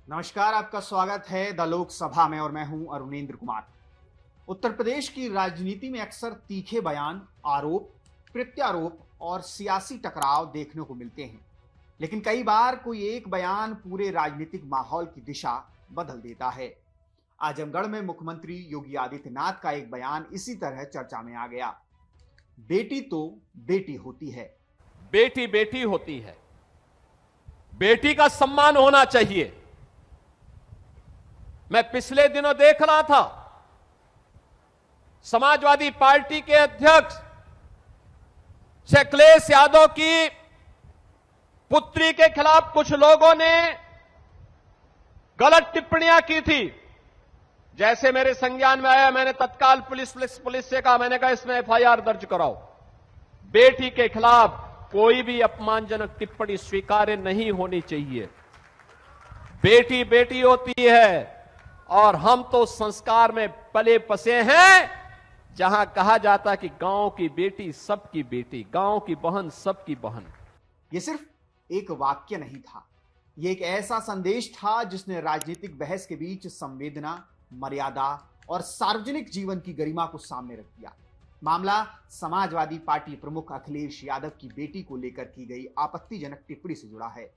नमस्कार, आपका स्वागत है द लोकसभा में और मैं हूं अरुणेंद्र कुमार। उत्तर प्रदेश की राजनीति में अक्सर तीखे बयान, आरोप, प्रत्यारोप और सियासी टकराव देखने को मिलते हैं। लेकिन कई बार कोई एक बयान पूरे राजनीतिक माहौल की दिशा बदल देता है। आजमगढ़ में मुख्यमंत्री योगी आदित्यनाथ का एक बयान इसी तरह चर्चा में आ गया। बेटी तो बेटी होती है। बेटी बेटी होती है, बेटी का सम्मान होना चाहिए। मैं पिछले दिनों देख रहा था, समाजवादी पार्टी के अध्यक्ष अखिलेश यादव की पुत्री के खिलाफ कुछ लोगों ने गलत टिप्पणियां की थी। जैसे मेरे संज्ञान में आया, मैंने तत्काल पुलिस से कहा, मैंने कहा इसमें एफआईआर दर्ज कराओ। बेटी के खिलाफ कोई भी अपमानजनक टिप्पणी स्वीकार्य नहीं होनी चाहिए। बेटी बेटी होती है और हम तो संस्कार में पले बसे हैं, जहां कहा जाता कि गांव की बेटी सबकी बेटी, गांव की बहन सबकी बहन। ये सिर्फ एक वाक्य नहीं था, ये एक ऐसा संदेश था जिसने राजनीतिक बहस के बीच संवेदना, मर्यादा और सार्वजनिक जीवन की गरिमा को सामने रख दिया। मामला समाजवादी पार्टी प्रमुख अखिलेश यादव की बेटी को लेकर की गई आपत्तिजनक टिप्पणी से जुड़ा है।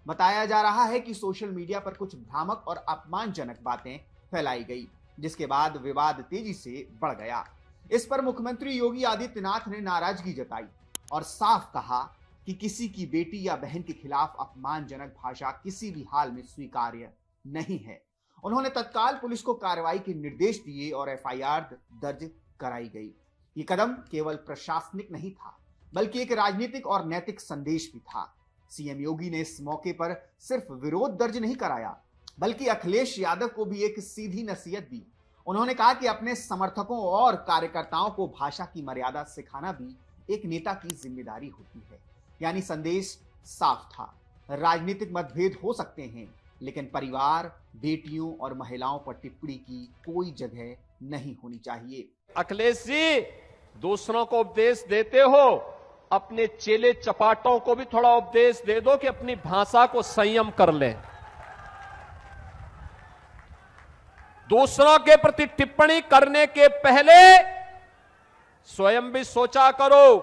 बताया जा रहा है कि सोशल मीडिया पर कुछ भ्रामक और अपमानजनक बातें फैलाई गई, जिसके बाद विवाद तेजी से बढ़ गया। इस पर मुख्यमंत्री योगी आदित्यनाथ ने नाराजगी जताई और साफ कहा कि किसी की बेटी या बहन के खिलाफ अपमानजनक भाषा किसी भी हाल में स्वीकार्य नहीं है। उन्होंने तत्काल पुलिस को कार्रवाई के निर्देश दिए और एफआईआर दर्ज कराई गई। ये कदम केवल प्रशासनिक नहीं था, बल्कि एक राजनीतिक और नैतिक संदेश भी था। सीएम योगी ने इस मौके पर सिर्फ विरोध दर्ज नहीं कराया, बल्कि अखिलेश यादव को भी एक सीधी नसीहत दी। उन्होंने कहा कि अपने समर्थकों और कार्यकर्ताओं को भाषा की मर्यादा सिखाना भी एक नेता की जिम्मेदारी होती है। यानी संदेश साफ था, राजनीतिक मतभेद हो सकते हैं, लेकिन परिवार, बेटियों और महिलाओं पर टिप्पणी की कोई जगह नहीं होनी चाहिए। अखिलेश जी, दूसरों को उपदेश देते हो, अपने चेले चपाटों को भी थोड़ा उपदेश दे दो कि अपनी भाषा को संयम कर लें। दूसरों के प्रति टिप्पणी करने के पहले स्वयं भी सोचा करो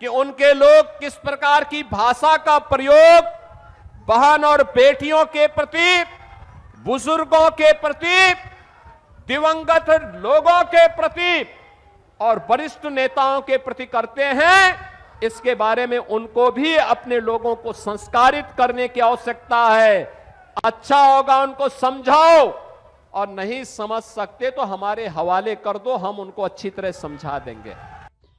कि उनके लोग किस प्रकार की भाषा का प्रयोग बहन और बेटियों के प्रति, बुजुर्गों के प्रति, दिवंगत लोगों के प्रति और वरिष्ठ नेताओं के प्रति करते हैं। इसके बारे में उनको भी अपने लोगों को संस्कारित करने की आवश्यकता है। अच्छा होगा उनको समझाओ, और नहीं समझ सकते तो हमारे हवाले कर दो, हम उनको अच्छी तरह समझा देंगे।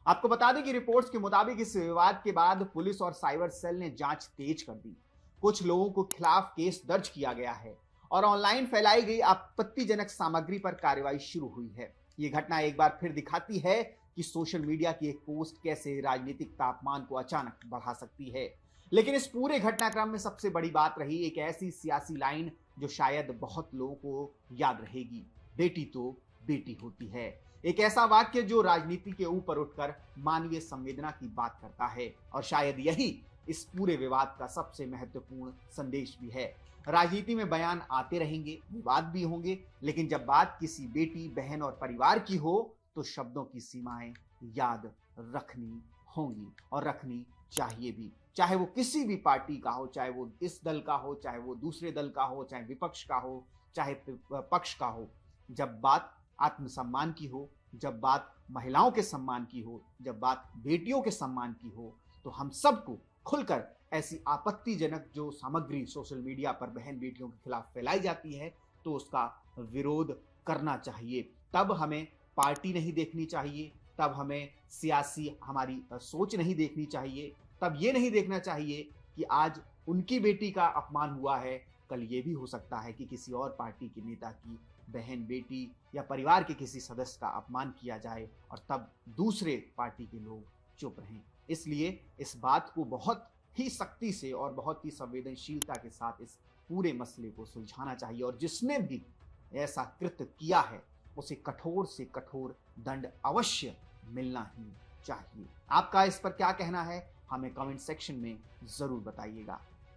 आपको बता दें कि रिपोर्ट्स के मुताबिक इस विवाद के बाद पुलिस और साइबर सेल ने जांच तेज कर दी। कुछ लोगों को खिलाफ केस दर्ज किया गया है और ऑनलाइन फैलाई गई आपत्तिजनक सामग्री पर कार्रवाई शुरू हुई है। ये घटना एक बार फिर दिखाती है कि सोशल मीडिया की एक पोस्ट कैसे राजनीतिक तापमान को अचानक बढ़ा सकती है। लेकिन इस पूरे घटनाक्रम में सबसे बड़ी बात रही एक ऐसी सियासी लाइन जो शायद बहुत लोगों को याद रहेगी, बेटी तो बेटी होती है। एक ऐसा वाक्य जो राजनीति के ऊपर उठकर मानवीय संवेदना की बात करता है, और शायद यही इस पूरे विवाद का सबसे महत्वपूर्ण संदेश भी है। राजनीति में बयान आते रहेंगे, विवाद भी होंगे, लेकिन जब बात किसी बेटी, बहन और परिवार की हो तो शब्दों की सीमाएं याद रखनी होंगी और रखनी चाहिए भी। चाहे वो किसी भी पार्टी का हो, चाहे वो इस दल का हो, चाहे वो दूसरे दल का हो, चाहे विपक्ष का हो, चाहे पक्ष का हो। जब बात आत्मसम्मान की हो, जब बात महिलाओं के सम्मान की हो, जब बात बेटियों के सम्मान की हो, तो हम सबको खुलकर ऐसी आपत्तिजनक जो सामग्री सोशल मीडिया पर बहन बेटियों के खिलाफ फैलाई जाती है तो उसका विरोध करना चाहिए। तब हमें पार्टी नहीं देखनी चाहिए, तब हमें सियासी हमारी सोच नहीं देखनी चाहिए, तब ये नहीं देखना चाहिए कि आज उनकी बेटी का अपमान हुआ है, कल ये भी हो सकता है कि किसी और पार्टी के नेता की बहन, बेटी या परिवार के किसी सदस्य का अपमान किया जाए और तब दूसरे पार्टी के लोग चुप रहें। इसलिए इस बात को बहुत ही सख्ती से और बहुत ही संवेदनशीलता के साथ इस पूरे मसले को सुलझाना चाहिए, और जिसने भी ऐसा कृत्य किया है उसे कठोर से कठोर दंड अवश्य मिलना ही चाहिए। आपका इस पर क्या कहना है, हमें कमेंट सेक्शन में जरूर बताइएगा।